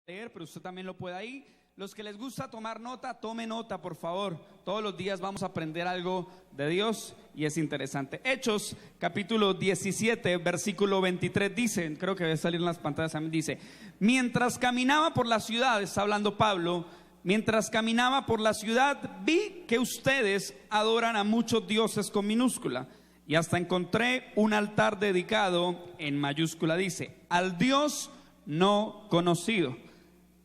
leer, pero usted también lo puede ahí. Los que les gusta tomar nota, tome nota, por favor. Todos los días vamos a aprender algo de Dios y es interesante. Hechos, capítulo 17, versículo 23 dice, creo que debe salir en las pantallas también, dice: mientras caminaba por la ciudad, está hablando Pablo, mientras caminaba por la ciudad, vi que ustedes adoran a muchos dioses con minúscula, y hasta encontré un altar dedicado en mayúscula, dice, al Dios no conocido.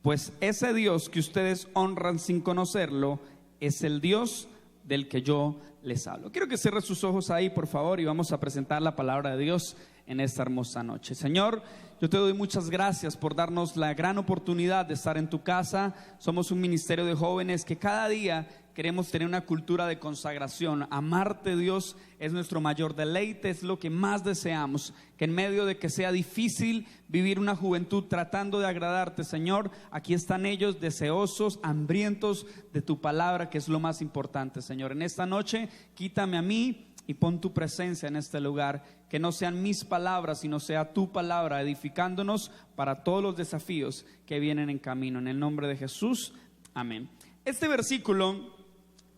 Pues ese Dios que ustedes honran sin conocerlo es el Dios del que yo les hablo. Quiero que cierre sus ojos ahí, por favor, y vamos a presentar la palabra de Dios en esta hermosa noche. Señor, yo te doy muchas gracias por darnos la gran oportunidad de estar en tu casa. Somos un ministerio de jóvenes que cada día queremos tener una cultura de consagración. Amarte, Dios, es nuestro mayor deleite, es lo que más deseamos. Que en medio de que sea difícil vivir una juventud tratando de agradarte, Señor, aquí están ellos deseosos, hambrientos de tu palabra, que es lo más importante, Señor. En esta noche, quítame a mí y pon tu presencia en este lugar. Que no sean mis palabras, sino sea tu palabra edificándonos para todos los desafíos que vienen en camino. En el nombre de Jesús, amén. Este versículo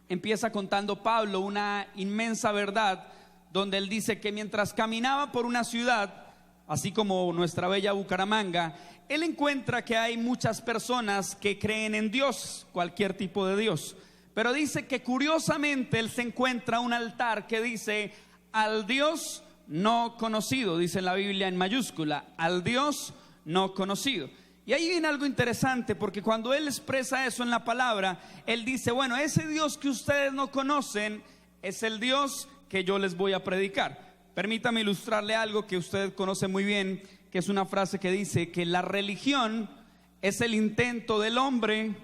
empieza contando Pablo una inmensa verdad, donde él dice que mientras caminaba por una ciudad, así como nuestra bella Bucaramanga, él encuentra que hay muchas personas que creen en Dios, cualquier tipo de Dios. Pero dice que curiosamente él se encuentra un altar que dice al Dios no conocido, dice en la Biblia en mayúscula, al Dios no conocido. Y ahí viene algo interesante, porque cuando él expresa eso en la palabra, él dice, bueno, ese Dios que ustedes no conocen es el Dios que yo les voy a predicar. Permítame ilustrarle algo que usted conoce muy bien, que es una frase que dice que la religión es el intento del hombre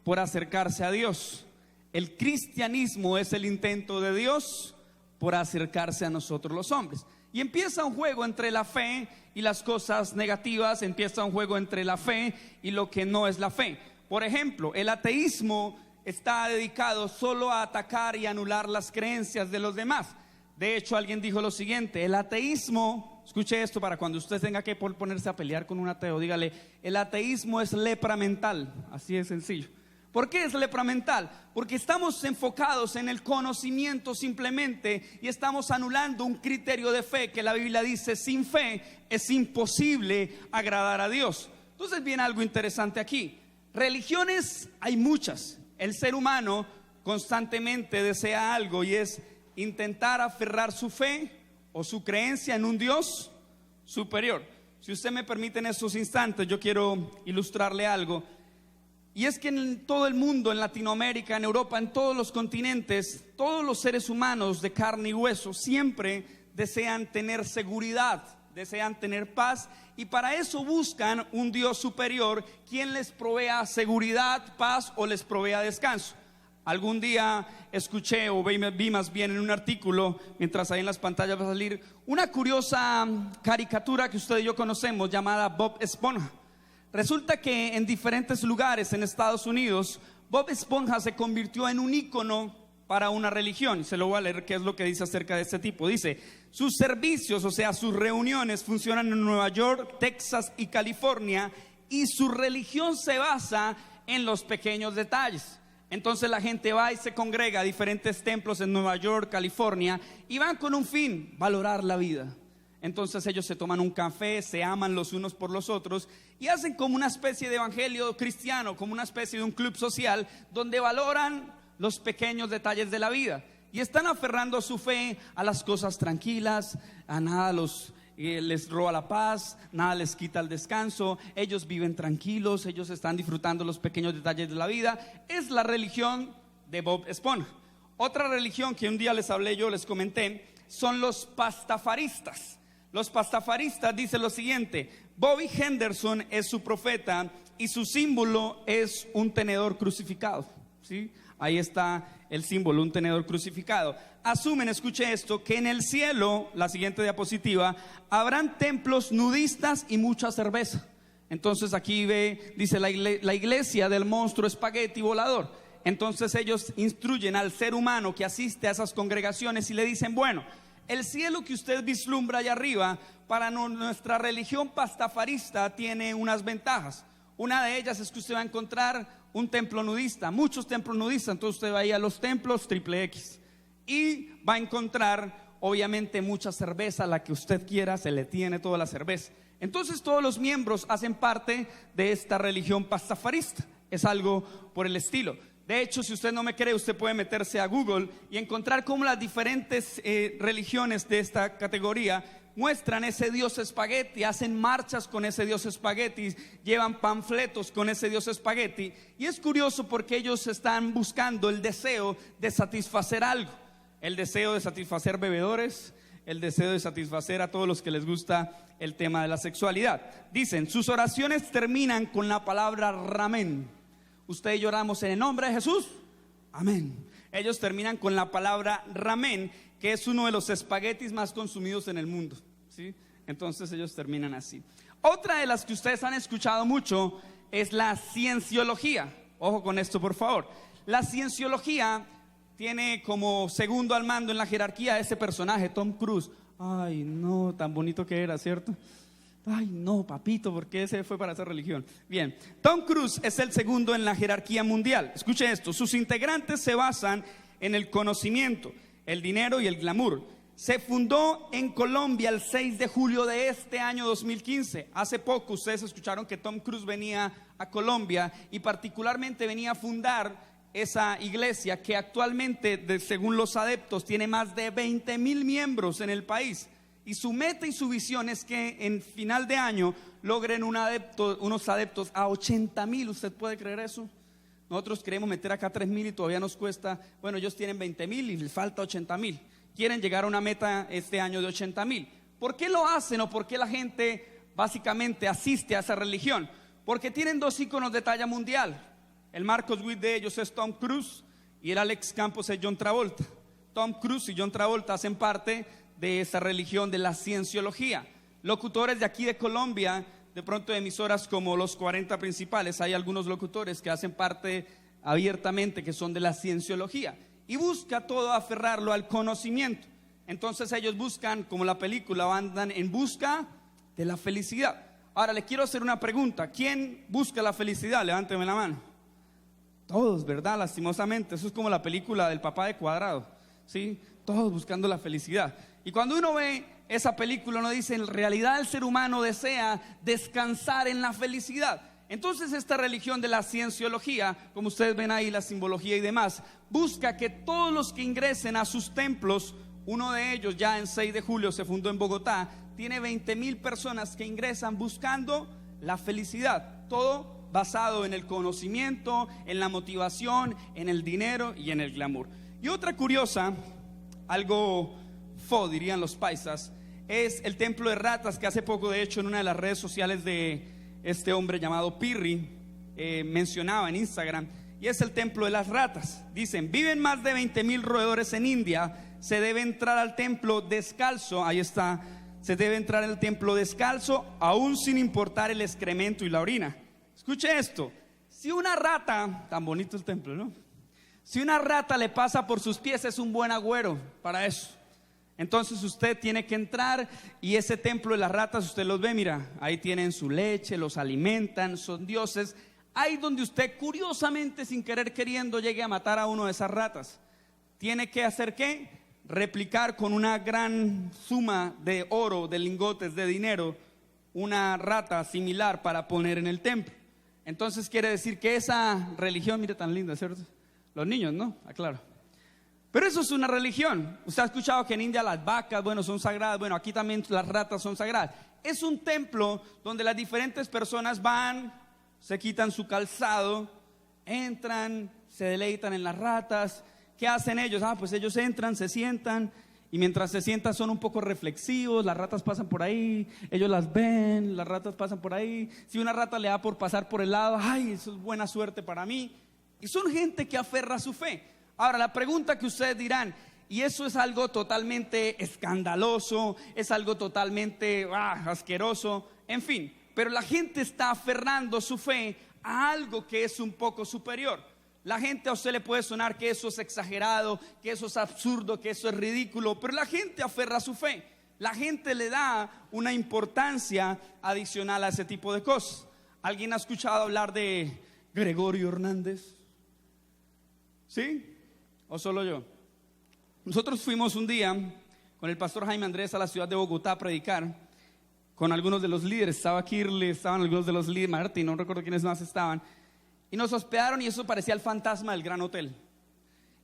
por acercarse a Dios. El cristianismo es el intento de Dios por acercarse a nosotros los hombres. Y empieza un juego entre la fe y las cosas negativas, empieza un juego entre la fe y lo que no es la fe. Por ejemplo, el ateísmo está dedicado solo a atacar y anular las creencias de los demás. De hecho, alguien dijo lo siguiente: el ateísmo, escuche esto para cuando usted tenga que ponerse a pelear con un ateo, dígale, el ateísmo es lepra mental, así de sencillo. ¿Por qué es lepra mental? Porque estamos enfocados en el conocimiento simplemente y estamos anulando un criterio de fe que la Biblia dice, sin fe es imposible agradar a Dios. Entonces viene algo interesante aquí. Religiones hay muchas. El ser humano constantemente desea algo y es intentar aferrar su fe o su creencia en un Dios superior. Si usted me permite en estos instantes, yo quiero ilustrarle algo. Y es que en todo el mundo, en Latinoamérica, en Europa, en todos los continentes, todos los seres humanos de carne y hueso siempre desean tener seguridad, desean tener paz, y para eso buscan un Dios superior quien les provea seguridad, paz o les provea descanso. Algún día escuché o vi más bien en un artículo, mientras ahí en las pantallas va a salir, una curiosa caricatura que usted y yo conocemos llamada Bob Esponja. Resulta que en diferentes lugares en Estados Unidos, Bob Esponja se convirtió en un ícono para una religión. Se lo voy a leer qué es lo que dice acerca de este tipo. Dice, sus servicios, o sea, sus reuniones funcionan en Nueva York, Texas y California, y su religión se basa en los pequeños detalles. Entonces la gente va y se congrega a diferentes templos en Nueva York, California, y van con un fin, valorar la vida. Entonces ellos se toman un café, se aman los unos por los otros y hacen como una especie de evangelio cristiano, como una especie de un club social donde valoran los pequeños detalles de la vida y están aferrando su fe a las cosas tranquilas, a nada les roba la paz, nada les quita el descanso, ellos viven tranquilos, ellos están disfrutando los pequeños detalles de la vida. Es la religión de Bob Esponja. Otra religión que un día les hablé, yo les comenté, son los pastafaristas. Los pastafaristas dicen lo siguiente: Bobby Henderson es su profeta y su símbolo es un tenedor crucificado, ¿sí? Ahí está el símbolo, un tenedor crucificado. Asumen, escuche esto, que en el cielo, la siguiente diapositiva, habrán templos nudistas y mucha cerveza. Entonces aquí dice la iglesia del monstruo espagueti volador. Entonces ellos instruyen al ser humano que asiste a esas congregaciones y le dicen, bueno, el cielo que usted vislumbra allá arriba, para nuestra religión pastafarista tiene unas ventajas. Una de ellas es que usted va a encontrar un templo nudista, muchos templos nudistas. Entonces usted va a ir a los templos XXX y va a encontrar obviamente mucha cerveza, la que usted quiera, se le tiene toda la cerveza. Entonces todos los miembros hacen parte de esta religión pastafarista, es algo por el estilo. De hecho, si usted no me cree, usted puede meterse a Google y encontrar cómo las diferentes religiones de esta categoría muestran ese dios espagueti, hacen marchas con ese dios espagueti, llevan panfletos con ese dios espagueti. Y es curioso porque ellos están buscando el deseo de satisfacer algo, el deseo de satisfacer bebedores, el deseo de satisfacer a todos los que les gusta el tema de la sexualidad. Dicen, sus oraciones terminan con la palabra ramén. Usted y yo oramos en el nombre de Jesús, amén. Ellos terminan con la palabra ramén, que es uno de los espaguetis más consumidos en el mundo, ¿sí? Entonces ellos terminan así. Otra de las que ustedes han escuchado mucho es la cienciología. Ojo con esto, por favor. La cienciología tiene como segundo al mando en la jerarquía a ese personaje, Tom Cruise. Ay, no, tan bonito que era, ¿cierto? Ay, no, papito, ¿por qué se fue para esa religión? Bien, Tom Cruise es el segundo en la jerarquía mundial. Escuche esto, sus integrantes se basan en el conocimiento, el dinero y el glamour. Se fundó en Colombia el 6 de julio de este año 2015. Hace poco ustedes escucharon que Tom Cruise venía a Colombia y particularmente venía a fundar esa iglesia que actualmente, según los adeptos, tiene más de 20,000 miembros en el país. Y su meta y su visión es que en final de año logren unos adeptos a 80,000. ¿Usted puede creer eso? Nosotros queremos meter acá 3,000 y todavía nos cuesta. Bueno, ellos tienen 20,000 y les falta 80,000. Quieren llegar a una meta este año de 80,000. ¿Por qué lo hacen o por qué la gente básicamente asiste a esa religión? Porque tienen dos íconos de talla mundial. El Marcos Witt de ellos es Tom Cruise y el Alex Campos es John Travolta. Tom Cruise y John Travolta hacen parte de esa religión de la cienciología. Locutores de aquí de Colombia, de pronto de emisoras como Los 40 Principales, hay algunos locutores que hacen parte abiertamente que son de la cienciología y busca todo aferrarlo al conocimiento. Entonces ellos buscan, como la película, andan en busca de la felicidad. Ahora le quiero hacer una pregunta: ¿quién busca la felicidad? Levánteme la mano. Todos, ¿verdad? Lastimosamente, eso es como la película del papá de Cuadrado, ¿sí? Todos buscando la felicidad. Y cuando uno ve esa película, uno dice, en realidad el ser humano desea descansar en la felicidad. Entonces esta religión de la cienciología, como ustedes ven ahí, la simbología y demás, busca que todos los que ingresen a sus templos, uno de ellos ya en 6 de julio se fundó en Bogotá, tiene 20,000 personas que ingresan buscando la felicidad. Todo basado en el conocimiento, en la motivación, en el dinero y en el glamour. Y otra curiosa, algo dirían los paisas, es el templo de ratas que hace poco, de hecho, en una de las redes sociales de este hombre llamado Pirri mencionaba en Instagram, y es el templo de las ratas. Dicen, viven más de 20,000 roedores en India, se debe entrar al templo descalzo, ahí está, se debe entrar al templo descalzo, aún sin importar el excremento y la orina. Escuche esto, si una rata, tan bonito el templo, ¿no? Si una rata le pasa por sus pies, es un buen agüero para eso. Entonces usted tiene que entrar y ese templo de las ratas, usted los ve, mira, ahí tienen su leche, los alimentan, son dioses. Ahí donde usted curiosamente, sin querer queriendo, llegue a matar a uno de esas ratas. Tiene que hacer ¿qué? Replicar con una gran suma de oro, de lingotes, de dinero, una rata similar para poner en el templo. Entonces quiere decir que esa religión, mire tan linda, ¿cierto? Los niños, ¿no? Aclaro. Pero eso es una religión. Usted ha escuchado que en India las vacas, bueno, son sagradas. Bueno, aquí también las ratas son sagradas. Es un templo donde las diferentes personas van, se quitan su calzado, entran, se deleitan en las ratas. ¿Qué hacen ellos? Pues ellos entran, se sientan, y mientras se sientan son un poco reflexivos. Las ratas pasan por ahí, ellos las ven, las ratas pasan por ahí. Si una rata le da por pasar por el lado, ay, eso es buena suerte para mí. Y son gente que aferra su fe. Ahora, la pregunta que ustedes dirán, y eso es algo totalmente escandaloso, es algo totalmente asqueroso, en fin, pero la gente está aferrando su fe a algo que es un poco superior. La gente, a usted le puede sonar que eso es exagerado, que eso es absurdo, que eso es ridículo, pero la gente aferra su fe. La gente le da una importancia adicional a ese tipo de cosas. ¿Alguien ha escuchado hablar de Gregorio Hernández? ¿Sí? ¿O solo yo? Nosotros fuimos un día con el pastor Jaime Andrés a la ciudad de Bogotá a predicar con algunos de los líderes. Estaba Kirle, estaban algunos de los líderes, Martín, no recuerdo quiénes más estaban. Y nos hospedaron y eso parecía el fantasma del Gran Hotel.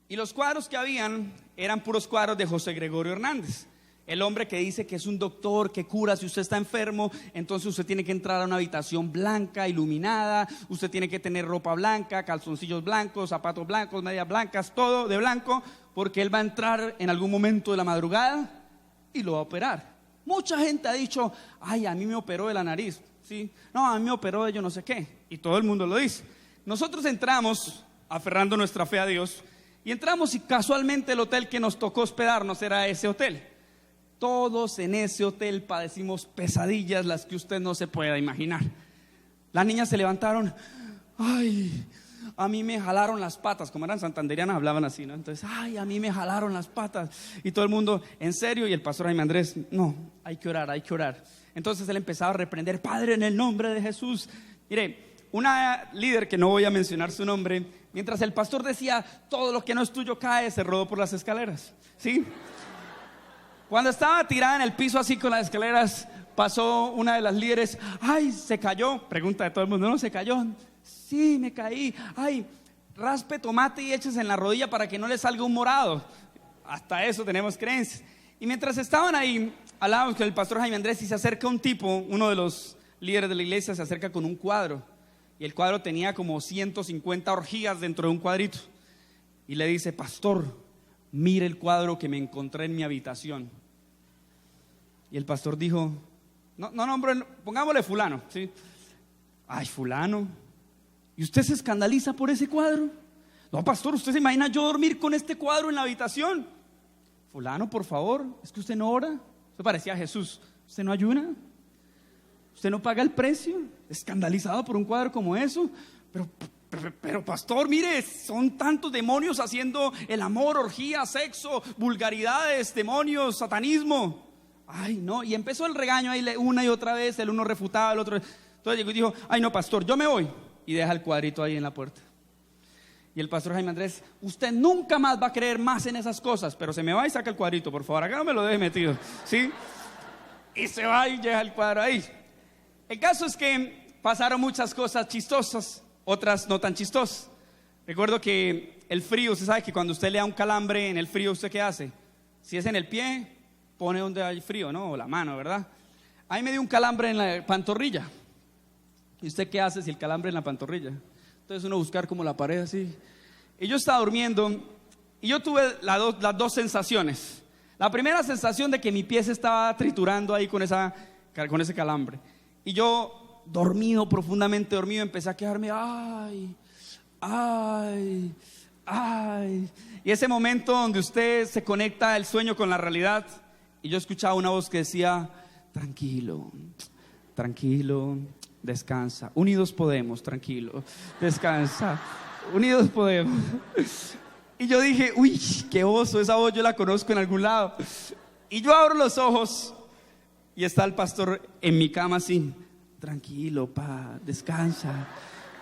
Y los cuadros que habían eran puros cuadros de José Gregorio Hernández, el hombre que dice que es un doctor que cura. Si usted está enfermo, entonces usted tiene que entrar a una habitación blanca, iluminada. Usted tiene que tener ropa blanca, calzoncillos blancos, zapatos blancos, medias blancas, todo de blanco, porque él va a entrar en algún momento de la madrugada y lo va a operar. Mucha gente ha dicho: ay, a mí me operó de la nariz, ¿sí? No, a mí me operó de yo no sé qué. Y todo el mundo lo dice. Nosotros entramos aferrando nuestra fe a Dios y entramos, y casualmente el hotel que nos tocó hospedarnos era ese hotel. Todos en ese hotel padecimos pesadillas, las que usted no se pueda imaginar. Las niñas se levantaron: ay, a mí me jalaron las patas. Como eran santanderianas, hablaban así, ¿no? Entonces, ay, a mí me jalaron las patas. Y todo el mundo: ¿en serio? Y el pastor Jaime Andrés: no, hay que orar, hay que orar. Entonces él empezaba a reprender: Padre, en el nombre de Jesús. Mire, una líder que no voy a mencionar su nombre, mientras el pastor decía: todo lo que no es tuyo cae, se rodó por las escaleras, ¿sí? Cuando estaba tirada en el piso así con las escaleras, pasó una de las líderes: ay, se cayó. Pregunta de todo el mundo: ¿no se cayó? Sí, me caí. Ay, raspe tomate y eches en la rodilla para que no le salga un morado. Hasta eso tenemos creencias. Y mientras estaban ahí, hablábamos con el pastor Jaime Andrés, y se acerca un tipo, uno de los líderes de la iglesia, se acerca con un cuadro. Y el cuadro tenía como 150 orgías dentro de un cuadrito. Y le dice: pastor, mire el cuadro que me encontré en mi habitación. Y el pastor dijo: no, pongámosle fulano, ¿sí? Ay, fulano, ¿y usted se escandaliza por ese cuadro? No, pastor, ¿usted se imagina yo dormir con este cuadro en la habitación? Fulano, por favor, ¿es que usted no ora? Usted parecía Jesús. ¿Usted no ayuna? ¿Usted no paga el precio? ¿Escandalizado por un cuadro como eso? Pero pastor, mire, son tantos demonios haciendo el amor, orgía, sexo, vulgaridades, demonios, satanismo. Ay, no, y empezó el regaño ahí una y otra vez. El uno refutaba, el otro. Entonces llegó y dijo: ay, no, pastor, yo me voy. Y deja el cuadrito ahí en la puerta. Y el pastor Jaime Andrés: usted nunca más va a creer más en esas cosas, pero se me va y saca el cuadrito, por favor, acá no me lo deje metido, ¿sí? Y se va y deja el cuadro ahí. El caso es que pasaron muchas cosas chistosas, otras no tan chistosas. Recuerdo que el frío, usted sabe que cuando usted le da un calambre en el frío, ¿usted qué hace? Si es en el pie, pone donde hay frío, ¿no? O la mano, ¿verdad? Ahí me dio un calambre en la pantorrilla. ¿Y usted qué hace si el calambre en la pantorrilla? Entonces uno buscar como la pared así. Y yo estaba durmiendo y yo tuve las dos sensaciones. La primera sensación de que mi pie se estaba triturando ahí con ese calambre. Y yo, dormido, profundamente dormido, empecé a quejarme: ay, ay, ay. Y ese momento donde usted se conecta el sueño con la realidad. Y yo escuchaba una voz que decía: tranquilo, tranquilo, descansa. Unidos podemos, tranquilo, descansa. Unidos podemos. Y yo dije: uy, qué oso, esa voz yo la conozco en algún lado. Y yo abro los ojos y está el pastor en mi cama así: tranquilo, pa, descansa,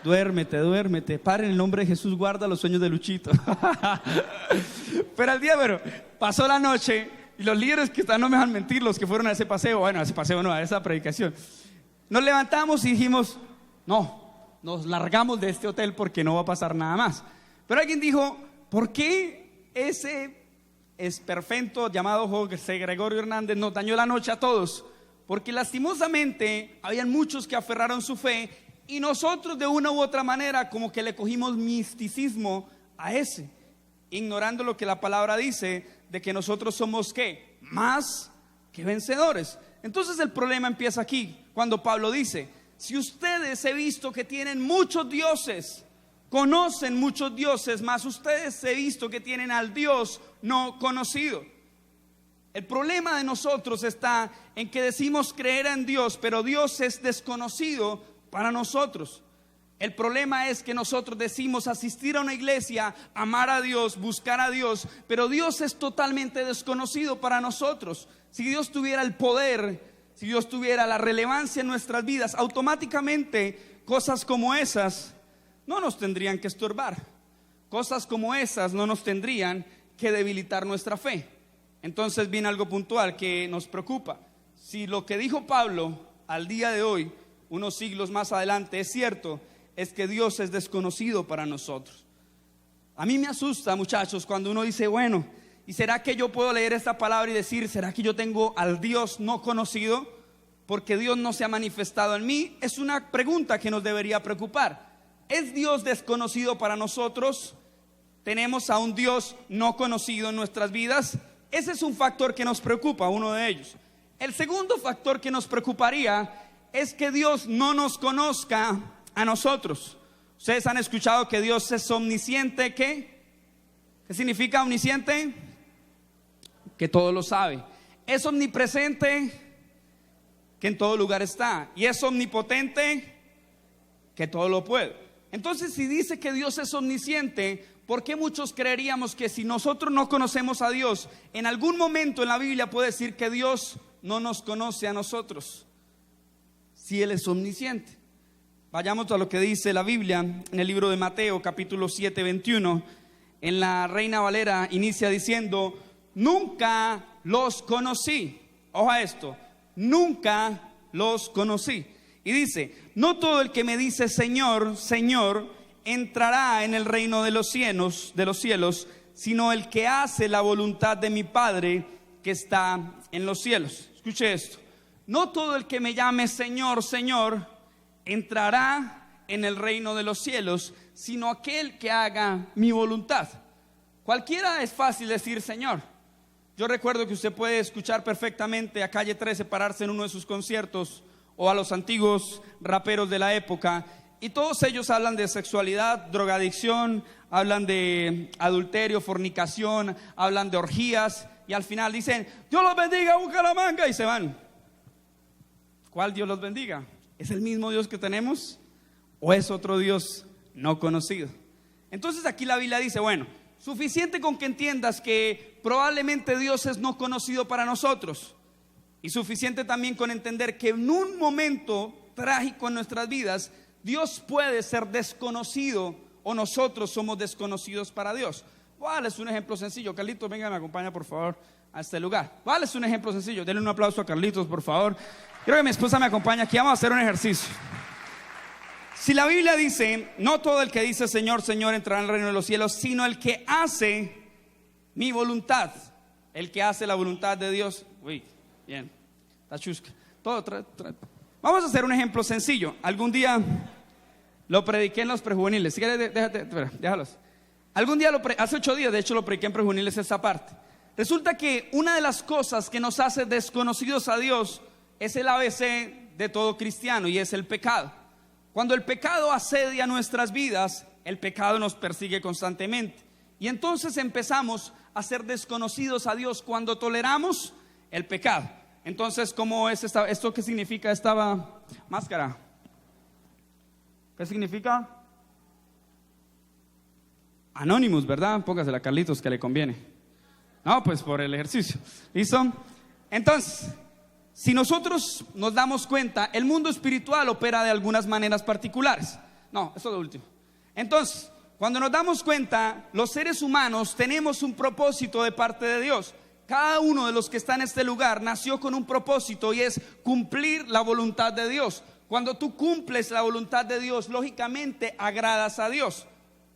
duérmete. Padre, en el nombre de Jesús, guarda los sueños de Luchito. Pero pasó la noche y los líderes que están, no me dejan mentir, los que fueron a ese paseo, bueno, a ese paseo no, a esa predicación, nos levantamos y dijimos: no, nos largamos de este hotel porque no va a pasar nada más. Pero alguien dijo: ¿por qué ese esperpento llamado José Gregorio Hernández nos dañó la noche a todos? Porque lastimosamente habían muchos que aferraron su fe y nosotros de una u otra manera como que le cogimos misticismo a ese, ignorando lo que la palabra dice de que nosotros somos ¿qué? Más que vencedores. Entonces el problema empieza aquí, cuando Pablo dice: si ustedes he visto que tienen muchos dioses, conocen muchos dioses, mas ustedes he visto que tienen al Dios no conocido. El problema de nosotros está en que decimos creer en Dios, pero Dios es desconocido para nosotros. El problema es que nosotros decimos asistir a una iglesia, amar a Dios, buscar a Dios, pero Dios es totalmente desconocido para nosotros. Si Dios tuviera el poder, si Dios tuviera la relevancia en nuestras vidas, automáticamente cosas como esas no nos tendrían que estorbar. Cosas como esas no nos tendrían que debilitar nuestra fe. Entonces viene algo puntual que nos preocupa. Si lo que dijo Pablo al día de hoy, unos siglos más adelante, es cierto, es que Dios es desconocido para nosotros. A mí me asusta, muchachos, cuando uno dice, bueno, ¿y será que yo puedo leer esta palabra y decir, será que yo tengo al Dios no conocido? Porque Dios no se ha manifestado en mí. Es una pregunta que nos debería preocupar. ¿Es Dios desconocido para nosotros? ¿Tenemos a un Dios no conocido en nuestras vidas? Ese es un factor que nos preocupa, uno de ellos. El segundo factor que nos preocuparía es que Dios no nos conozca a nosotros. Ustedes han escuchado que Dios es omnisciente. ¿Qué significa omnisciente? Que todo lo sabe. Es omnipresente, que en todo lugar está. Y es omnipotente, que todo lo puede. Entonces, si dice que Dios es omnisciente, ¿por qué muchos creeríamos que si nosotros no conocemos a Dios, en algún momento en la Biblia puede decir que Dios no nos conoce a nosotros? Si Él es omnisciente. Vayamos a lo que dice la Biblia en el libro de Mateo, capítulo 7, 21. En la Reina Valera inicia diciendo, nunca los conocí. Ojo a esto, nunca los conocí. Y dice, no todo el que me dice Señor, Señor, entrará en el reino de los cielos, sino el que hace la voluntad de mi Padre que está en los cielos. Escuche esto, no todo el que me llame Señor, Señor, entrará en el reino de los cielos, sino aquel que haga mi voluntad. Cualquiera es fácil decir Señor. Yo recuerdo que usted puede escuchar perfectamente a Calle 13 pararse en uno de sus conciertos, o a los antiguos raperos de la época, y todos ellos hablan de sexualidad, drogadicción, hablan de adulterio, fornicación, hablan de orgías, y al final dicen, Dios los bendiga, Bucaramanga, y se van. ¿Cuál Dios los bendiga? ¿Es el mismo Dios que tenemos o es otro Dios no conocido? Entonces aquí la Biblia dice, bueno, suficiente con que entiendas que probablemente Dios es no conocido para nosotros, y suficiente también con entender que en un momento trágico en nuestras vidas Dios puede ser desconocido o nosotros somos desconocidos para Dios. Voy a darles un ejemplo sencillo. Carlitos, venga, me acompaña por favor a este lugar. Voy a darles un ejemplo sencillo. Denle un aplauso a Carlitos, por favor. Quiero que mi esposa me acompañe aquí. Vamos a hacer un ejercicio. Si la Biblia dice, no todo el que dice Señor, Señor entrará en el reino de los cielos, sino el que hace mi voluntad. El que hace la voluntad de Dios. Uy, bien, está chusca. Todo Vamos a hacer un ejemplo sencillo. Algún día lo prediqué en los prejuveniles. Si quieres, déjalos. Algún día, hace 8 días, de hecho, lo prediqué en prejuveniles esta parte. Resulta que una de las cosas que nos hace desconocidos a Dios es el ABC de todo cristiano, y es el pecado. Cuando el pecado asedia nuestras vidas, el pecado nos persigue constantemente. Y entonces empezamos a ser desconocidos a Dios cuando toleramos el pecado. Entonces, ¿cómo es esto? ¿Qué significa esta máscara? ¿Qué significa? Anonymous, ¿verdad? Póngasela a Carlitos, que le conviene. No, pues por el ejercicio. ¿Listo? Entonces, si nosotros nos damos cuenta, el mundo espiritual opera de algunas maneras particulares. No, eso es lo último. Entonces, cuando nos damos cuenta, los seres humanos tenemos un propósito de parte de Dios. Cada uno de los que está en este lugar nació con un propósito, y es cumplir la voluntad de Dios. Cuando tú cumples la voluntad de Dios, lógicamente agradas a Dios.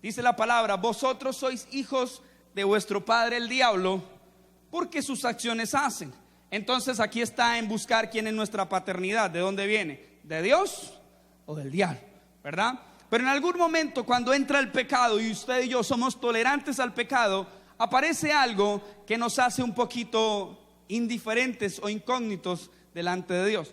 Dice la palabra, vosotros sois hijos de vuestro padre el diablo, porque sus acciones hacen. Entonces aquí está en buscar quién es nuestra paternidad, de dónde viene, de Dios o del diablo, ¿verdad? Pero en algún momento, cuando entra el pecado y usted y yo somos tolerantes al pecado, aparece algo que nos hace un poquito indiferentes o incógnitos delante de Dios.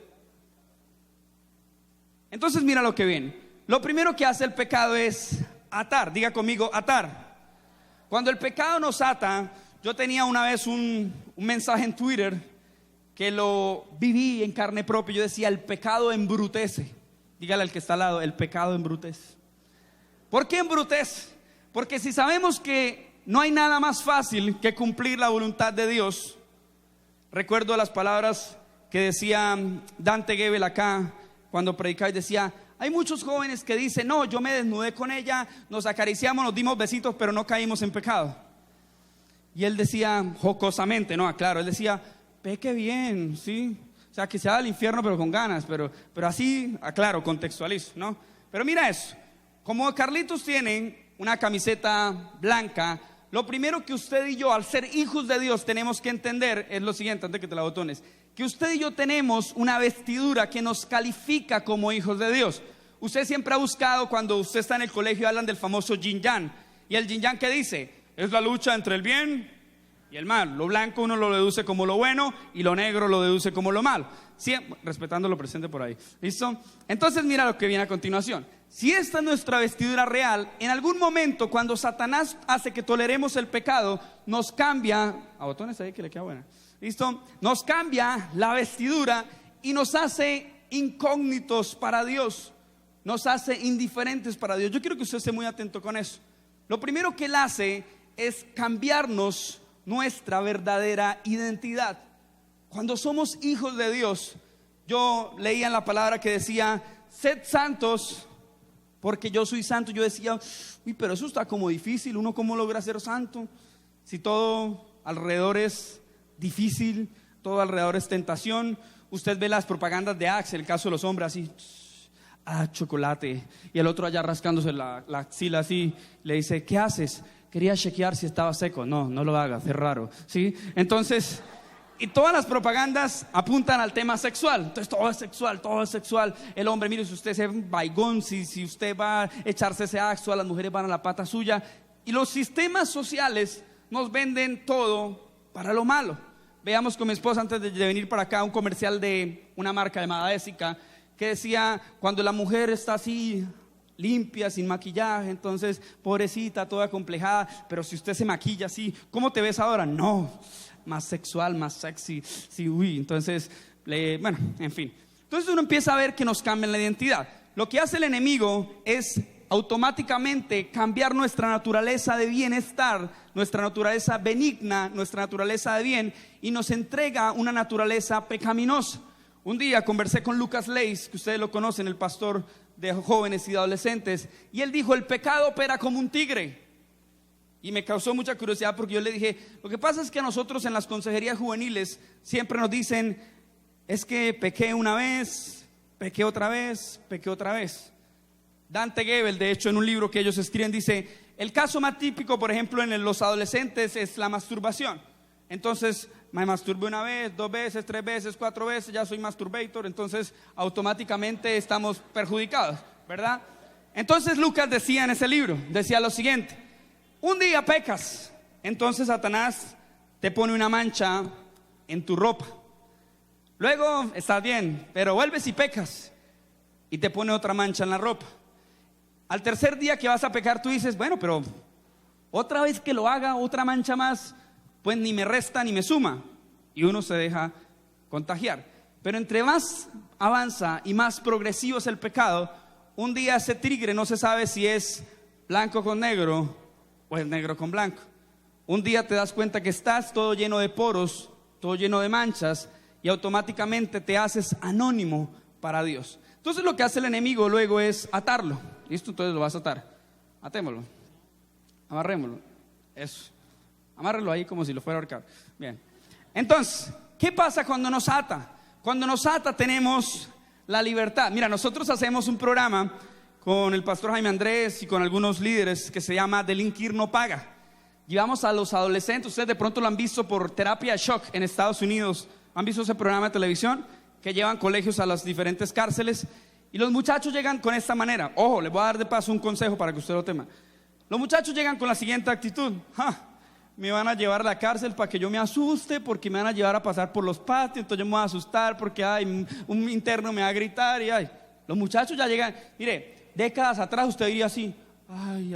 Entonces mira lo que viene. Lo primero que hace el pecado es atar. Diga conmigo, atar. Cuando el pecado nos ata, yo tenía una vez un mensaje en Twitter que lo viví en carne propia. Yo decía, el pecado embrutece. Dígale al que está al lado, el pecado embrutece. ¿Por qué embrutece? Porque si sabemos que no hay nada más fácil que cumplir la voluntad de Dios. Recuerdo las palabras que decía Dante Gebel acá cuando predicaba, y decía, Hay muchos jóvenes que dicen, no, yo me desnudé con ella, nos acariciamos, nos dimos besitos, pero no caímos en pecado. Y él decía jocosamente, no, claro, él decía, peque bien, ¿sí? O sea, que se va al infierno pero con ganas, pero así, claro, contextualizo, ¿no? Pero mira eso, como Carlitos tiene una camiseta blanca, lo primero que usted y yo, al ser hijos de Dios, tenemos que entender es lo siguiente, antes de que te la botones, que usted y yo tenemos una vestidura que nos califica como hijos de Dios. Usted siempre ha buscado, cuando usted está en el colegio, hablan del famoso yin yang, y el yin yang, ¿qué dice? Es la lucha entre el bien y el mal. Lo blanco uno lo deduce como lo bueno y lo negro lo deduce como lo malo, siempre respetando lo presente por ahí. ¿Listo? Entonces mira lo que viene a continuación. Si esta es nuestra vestidura real, en algún momento cuando Satanás hace que toleremos el pecado, nos cambia, a botones ahí que le queda buena, ¿listo? Nos cambia la vestidura y nos hace incógnitos para Dios, nos hace indiferentes para Dios. Yo quiero que usted esté muy atento con eso. Lo primero que él hace es cambiarnos nuestra verdadera identidad. Cuando somos hijos de Dios, yo leía en la palabra que decía, sed santos porque yo soy santo. Yo decía, uy, pero eso está como difícil, ¿uno cómo logra ser santo? Si todo alrededor es difícil, todo alrededor es tentación. Usted ve las propagandas de Axe, el caso de los hombres así, chocolate, y el otro allá rascándose la axila así, le dice, ¿qué haces? Quería chequear si estaba seco. No lo hagas, es raro, ¿sí? Entonces, y todas las propagandas apuntan al tema sexual. Entonces todo es sexual. El hombre, mire, si usted es vaigón, si usted va a echarse ese axo, las mujeres van a la pata suya. Y los sistemas sociales nos venden todo para lo malo. Veamos con mi esposa, antes de venir para acá, un comercial de una marca llamada Ésica, que decía, cuando la mujer está así limpia, sin maquillaje, entonces pobrecita, toda acomplejada, pero si usted se maquilla así, ¿cómo te ves ahora? No, más sexual, más sexy, sí, uy, entonces, bueno, en fin. Entonces uno empieza a ver que nos cambian la identidad. Lo que hace el enemigo es automáticamente cambiar nuestra naturaleza de bienestar, nuestra naturaleza benigna, nuestra naturaleza de bien, y nos entrega una naturaleza pecaminosa. Un día conversé con Lucas Leis, que ustedes lo conocen, el pastor de jóvenes y de adolescentes, y él dijo, el pecado opera como un tigre. Y me causó mucha curiosidad porque yo le dije, lo que pasa es que a nosotros en las consejerías juveniles siempre nos dicen, es que pequé una vez, pequé otra vez, pequé otra vez. Dante Gebel, de hecho, en un libro que ellos escriben, dice, el caso más típico, por ejemplo, en los adolescentes es la masturbación. Entonces, me masturbé una vez, 2 veces, 3 veces, 4 veces, ya soy masturbator, entonces automáticamente estamos perjudicados, ¿verdad? Entonces Lucas decía en ese libro, decía lo siguiente, un día pecas, entonces Satanás te pone una mancha en tu ropa. Luego estás bien, pero vuelves y pecas y te pone otra mancha en la ropa. Al tercer día que vas a pecar tú dices, bueno, pero otra vez que lo haga, otra mancha más, pues ni me resta ni me suma, y uno se deja contagiar. Pero entre más avanza y más progresivo es el pecado, un día ese tigre no se sabe si es blanco con negro o es negro con blanco. Un día te das cuenta que estás todo lleno de poros, todo lleno de manchas, y automáticamente te haces anónimo para Dios. Entonces lo que hace el enemigo luego es atarlo. ¿Listo? Entonces lo vas a atar. Atémoslo, amarrémoslo, eso. Amárrelo ahí como si lo fuera a ahorcar. Bien. Entonces, ¿qué pasa cuando nos ata? Cuando nos ata tenemos la libertad. Mira, nosotros hacemos un programa con el pastor Jaime Andrés y con algunos líderes que se llama Delinquir no paga. Llevamos a los adolescentes, ustedes de pronto lo han visto por Terapia Shock en Estados Unidos. ¿Han visto ese programa de televisión? Que llevan colegios a las diferentes cárceles. Y los muchachos llegan con esta manera. Ojo, les voy a dar de paso un consejo para que usted lo tema. Los muchachos llegan con la siguiente actitud. Me van a llevar a la cárcel para que yo me asuste, porque me van a llevar a pasar por los patios, entonces yo me voy a asustar porque un interno me va a gritar y los muchachos ya llegan. Mire, décadas atrás usted diría así,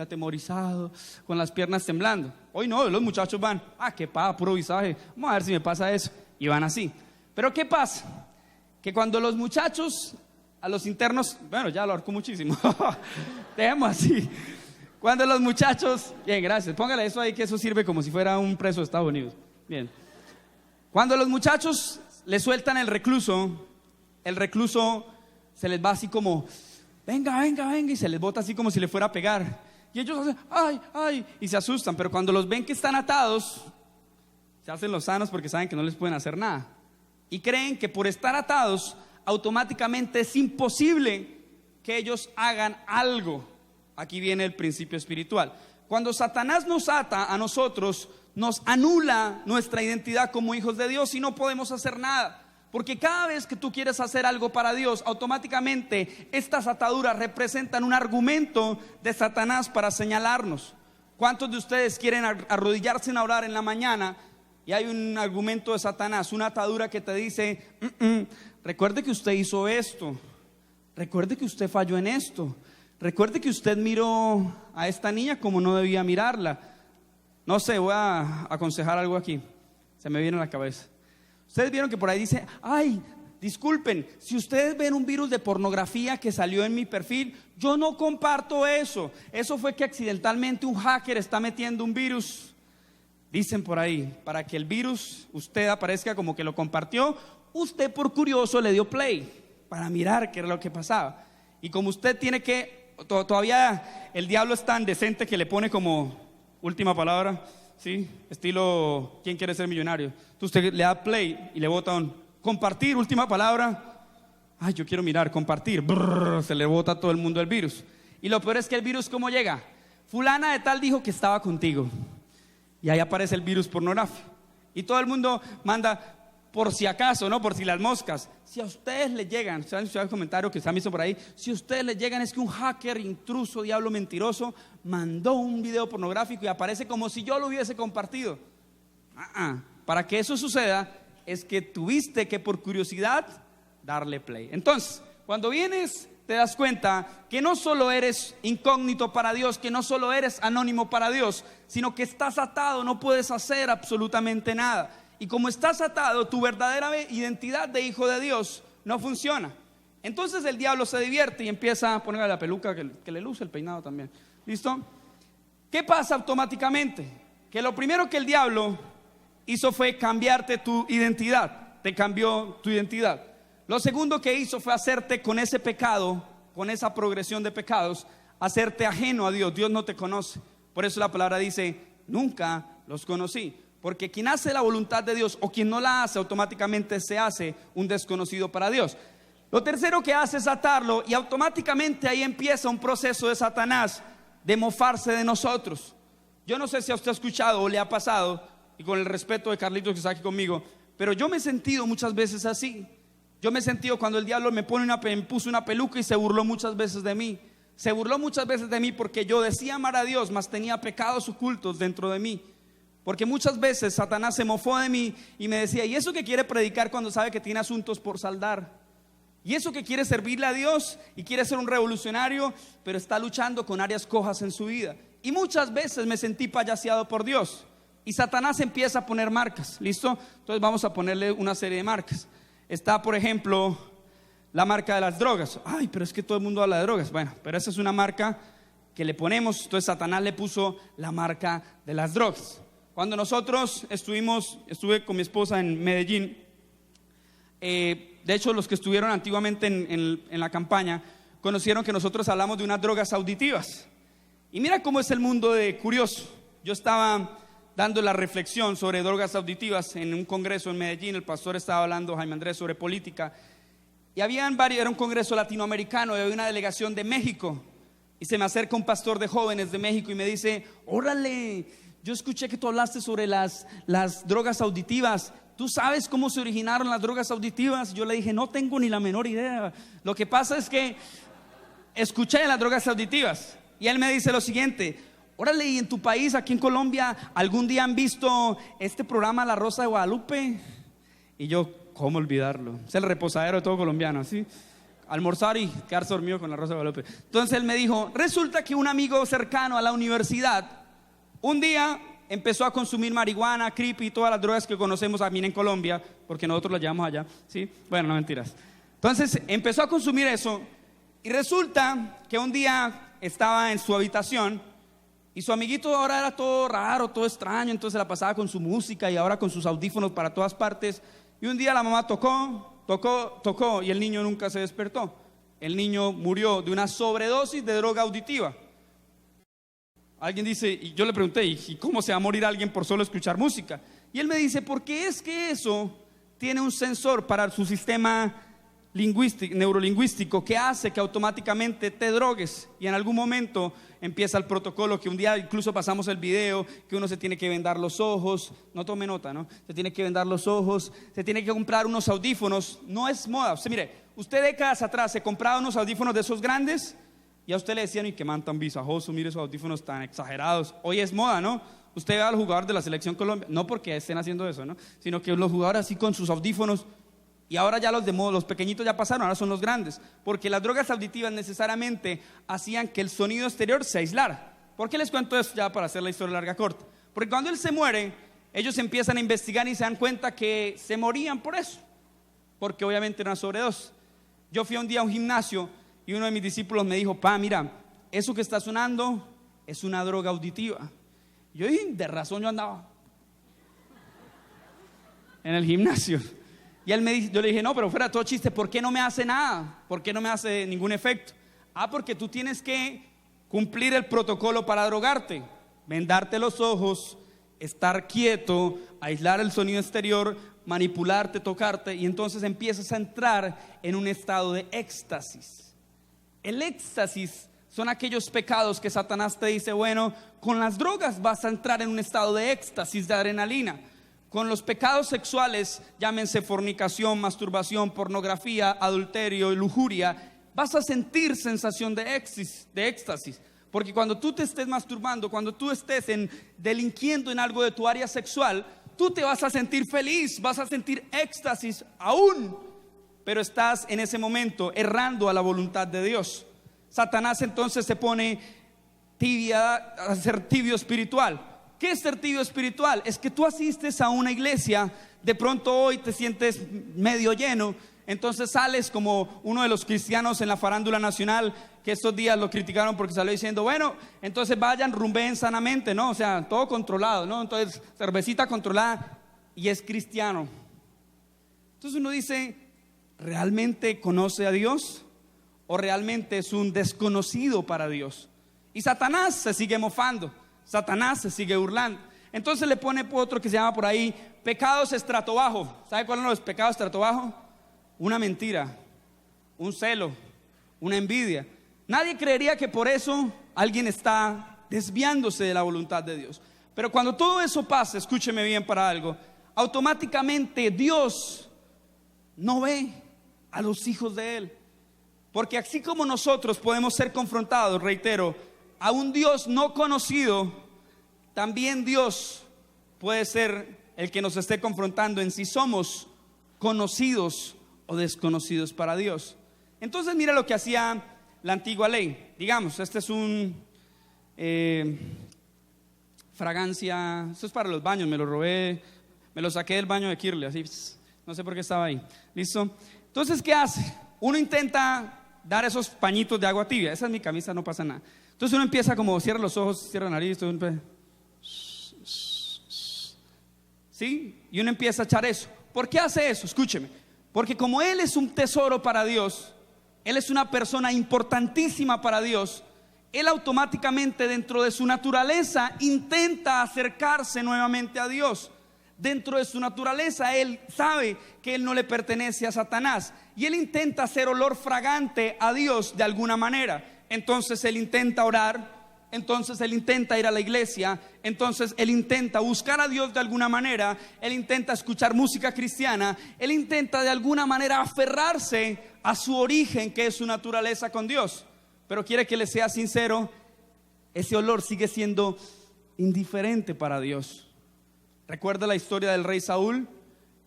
atemorizado, con las piernas temblando. Hoy no, los muchachos van, qué puro visaje, vamos a ver si me pasa eso, y van así. Pero ¿qué pasa? Que cuando los muchachos, a los internos, bueno, ya lo ahorcó muchísimo, dejemos así. Cuando los muchachos, bien, gracias, póngale eso ahí que eso sirve como si fuera un preso de Estados Unidos. Bien. Cuando los muchachos le sueltan el recluso se les va así como venga, venga, venga, y se les bota así como si le fuera a pegar. Y ellos hacen, ay, ay, y se asustan, pero cuando los ven que están atados, se hacen los sanos porque saben que no les pueden hacer nada. Y creen que por estar atados, automáticamente es imposible que ellos hagan algo. Aquí viene el principio espiritual. Cuando Satanás nos ata a nosotros, nos anula nuestra identidad como hijos de Dios y no podemos hacer nada. Porque cada vez que tú quieres hacer algo para Dios, automáticamente estas ataduras representan un argumento de Satanás para señalarnos. ¿Cuántos de ustedes quieren arrodillarse a orar en la mañana y hay un argumento de Satanás, una atadura que te dice, recuerde que usted hizo esto, recuerde que usted falló en esto, recuerde que usted miró a esta niña como no debía mirarla? No sé, voy a aconsejar algo aquí, se me viene a la cabeza. Ustedes vieron que por ahí dice, ay, disculpen, si ustedes ven un virus de pornografía que salió en mi perfil, yo no comparto eso. Eso fue que accidentalmente un hacker está metiendo un virus. Dicen por ahí, para que el virus usted aparezca como que lo compartió, usted por curioso le dio play para mirar qué era lo que pasaba. Y como usted tiene que, todavía el diablo es tan decente que le pone como última palabra, ¿sí? Estilo, ¿quién quiere ser millonario? Entonces usted le da play y le bota un compartir, última palabra. Ay, yo quiero mirar, compartir. Brrr, se le bota a todo el mundo el virus. Y lo peor es que el virus, ¿cómo llega? Fulana de tal dijo que estaba contigo. Y ahí aparece el virus pornográfico. Y todo el mundo manda, por si acaso, ¿no? Por si las moscas. Si a ustedes les llegan, ¿saben el comentario que se han visto por ahí? Si a ustedes les llegan es que un hacker, intruso, diablo mentiroso, mandó un video pornográfico y aparece como si yo lo hubiese compartido. Para que eso suceda, es que tuviste que por curiosidad darle play. Entonces, cuando vienes, te das cuenta que no solo eres incógnito para Dios, que no solo eres anónimo para Dios, sino que estás atado, no puedes hacer absolutamente nada. Y como estás atado, tu verdadera identidad de hijo de Dios no funciona. Entonces el diablo se divierte y empieza a ponerle la peluca que le luce, el peinado también. ¿Listo? ¿Qué pasa automáticamente? Que lo primero que el diablo hizo fue cambiarte tu identidad. Te cambió tu identidad. Lo segundo que hizo fue hacerte con ese pecado, con esa progresión de pecados, hacerte ajeno a Dios. Dios no te conoce. Por eso la palabra dice, nunca los conocí. Porque quien hace la voluntad de Dios o quien no la hace, automáticamente se hace un desconocido para Dios. Lo tercero que hace es atarlo y automáticamente ahí empieza un proceso de Satanás de mofarse de nosotros. Yo no sé si a usted ha escuchado o le ha pasado, y con el respeto de Carlitos que está aquí conmigo, pero yo me he sentido muchas veces así. Yo me he sentido cuando el diablo me puso una peluca y se burló muchas veces de mí. Se burló muchas veces de mí porque yo decía amar a Dios, mas tenía pecados ocultos dentro de mí. Porque muchas veces Satanás se mofó de mí y me decía, ¿y eso que quiere predicar cuando sabe que tiene asuntos por saldar? ¿Y eso que quiere servirle a Dios y quiere ser un revolucionario, pero está luchando con áreas cojas en su vida? Y muchas veces me sentí payaseado por Dios. Y Satanás empieza a poner marcas, ¿listo? Entonces vamos a ponerle una serie de marcas. Está, por ejemplo, la marca de las drogas. Ay, pero es que todo el mundo habla de drogas. Bueno, pero esa es una marca que le ponemos. Entonces Satanás le puso la marca de las drogas. Cuando nosotros estuve con mi esposa en Medellín, de hecho los que estuvieron antiguamente en la campaña conocieron que nosotros hablamos de unas drogas auditivas. Y mira cómo es el mundo de curioso. Yo estaba dando la reflexión sobre drogas auditivas en un congreso en Medellín. El pastor estaba hablando, Jaime Andrés, sobre política. Y habían varios, era un congreso latinoamericano y había una delegación de México. Y se me acerca un pastor de jóvenes de México y me dice, órale, yo escuché que tú hablaste sobre las drogas auditivas. ¿Tú sabes cómo se originaron las drogas auditivas? Yo le dije, no tengo ni la menor idea. Lo que pasa es que escuché las drogas auditivas. Y él me dice lo siguiente, órale, ¿y en tu país, aquí en Colombia, algún día han visto este programa La Rosa de Guadalupe? Y yo, ¿cómo olvidarlo? Es el reposadero de todo colombiano, ¿sí? Almorzar y quedarse dormido con La Rosa de Guadalupe. Entonces él me dijo, resulta que un amigo cercano a la universidad un día empezó a consumir marihuana, creepy y todas las drogas que conocemos aquí en Colombia, porque nosotros las llevamos allá, ¿sí? Bueno, no mentiras. Entonces empezó a consumir eso y resulta que un día estaba en su habitación y su amiguito ahora era todo raro, todo extraño, entonces la pasaba con su música y ahora con sus audífonos para todas partes. Y un día la mamá tocó y el niño nunca se despertó. el niño murió de una sobredosis de droga auditiva. Alguien dice, y yo le pregunté, ¿y cómo se va a morir alguien por solo escuchar música? Y él me dice, porque es que eso tiene un sensor para su sistema neurolingüístico que hace que automáticamente te drogues, y en algún momento empieza el protocolo que un día incluso pasamos el video, que uno se tiene que vendar los ojos, no tome nota, ¿no? Se tiene que vendar los ojos, se tiene que comprar unos audífonos, no es moda. Usted décadas atrás se compraba unos audífonos de esos grandes y a usted le decían, y qué man tan visajoso, mire esos audífonos tan exagerados. Hoy es moda, ¿no? Usted ve a los jugadores de la selección Colombia, no porque estén haciendo eso, ¿no? Sino que los jugadores así con sus audífonos. Y ahora ya los pequeñitos ya pasaron, ahora son los grandes. Porque las drogas auditivas necesariamente hacían que el sonido exterior se aislara. ¿Por qué les cuento esto ya para hacer la historia larga corta? Porque cuando él se muere, ellos empiezan a investigar y se dan cuenta que se morían por eso. Porque obviamente era una sobredosis. Yo fui un día a un gimnasio y uno de mis discípulos me dijo, pa, mira, eso que está sonando es una droga auditiva. Yo dije, de razón yo andaba en el gimnasio. Y él yo le dije, no, pero fuera todo chiste, ¿por qué no me hace nada? ¿Por qué no me hace ningún efecto? Porque tú tienes que cumplir el protocolo para drogarte. Vendarte los ojos, estar quieto, aislar el sonido exterior, manipularte, tocarte, y entonces empiezas a entrar en un estado de éxtasis. El éxtasis son aquellos pecados que Satanás te dice, bueno, con las drogas vas a entrar en un estado de éxtasis, de adrenalina. Con los pecados sexuales, llámense fornicación, masturbación, pornografía, adulterio y lujuria, vas a sentir sensación de éxtasis. Porque cuando tú te estés masturbando, cuando tú estés delinquiendo en algo de tu área sexual, tú te vas a sentir feliz, vas a sentir éxtasis aún, pero estás en ese momento errando a la voluntad de Dios. Satanás entonces se pone a ser tibio espiritual. ¿Qué es ser tibio espiritual? Es que tú asistes a una iglesia, de pronto hoy te sientes medio lleno, entonces sales como uno de los cristianos en la farándula nacional, que estos días lo criticaron porque salió diciendo, bueno, entonces vayan, rumbeen sanamente, ¿no? O sea, todo controlado, ¿no? Entonces, cervecita controlada, y es cristiano. Entonces uno dice, ¿realmente conoce a Dios? ¿O realmente es un desconocido para Dios? Y Satanás se sigue mofando, Satanás se sigue burlando. Entonces le pone otro que se llama por ahí pecados estrato bajo. ¿Sabe cuáles son los pecados estrato bajo? Una mentira, un celo, una envidia. Nadie creería que por eso alguien está desviándose de la voluntad de Dios. Pero cuando todo eso pasa, escúcheme bien para algo, automáticamente Dios no ve a los hijos de Él. Porque así como nosotros podemos ser confrontados, reitero, a un Dios no conocido, también Dios puede ser el que nos esté confrontando en si somos conocidos o desconocidos para Dios. Entonces mira lo que hacía la antigua ley. Digamos, este es un fragancia, esto es para los baños, me lo robé, me lo saqué del baño de Kirle, así, no sé por qué estaba ahí. ¿Listo? Entonces, ¿qué hace? Uno intenta dar esos pañitos de agua tibia. Esa es mi camisa, no pasa nada. Entonces uno empieza como, cierra los ojos, cierra la nariz, ¿sí? Y uno empieza a echar eso. ¿Por qué hace eso? Escúcheme. Porque como Él es un tesoro para Dios, Él es una persona importantísima para Dios, Él automáticamente dentro de su naturaleza intenta acercarse nuevamente a Dios. Dentro de su naturaleza Él sabe que Él no le pertenece a Satanás, y Él intenta hacer olor fragante a Dios de alguna manera. Entonces Él intenta orar, entonces Él intenta ir a la iglesia, entonces Él intenta buscar a Dios de alguna manera, Él intenta escuchar música cristiana, Él intenta de alguna manera aferrarse a su origen, que es su naturaleza con Dios. Pero quiere que le sea sincero, ese olor sigue siendo indiferente para Dios. ¿Recuerda la historia del rey Saúl?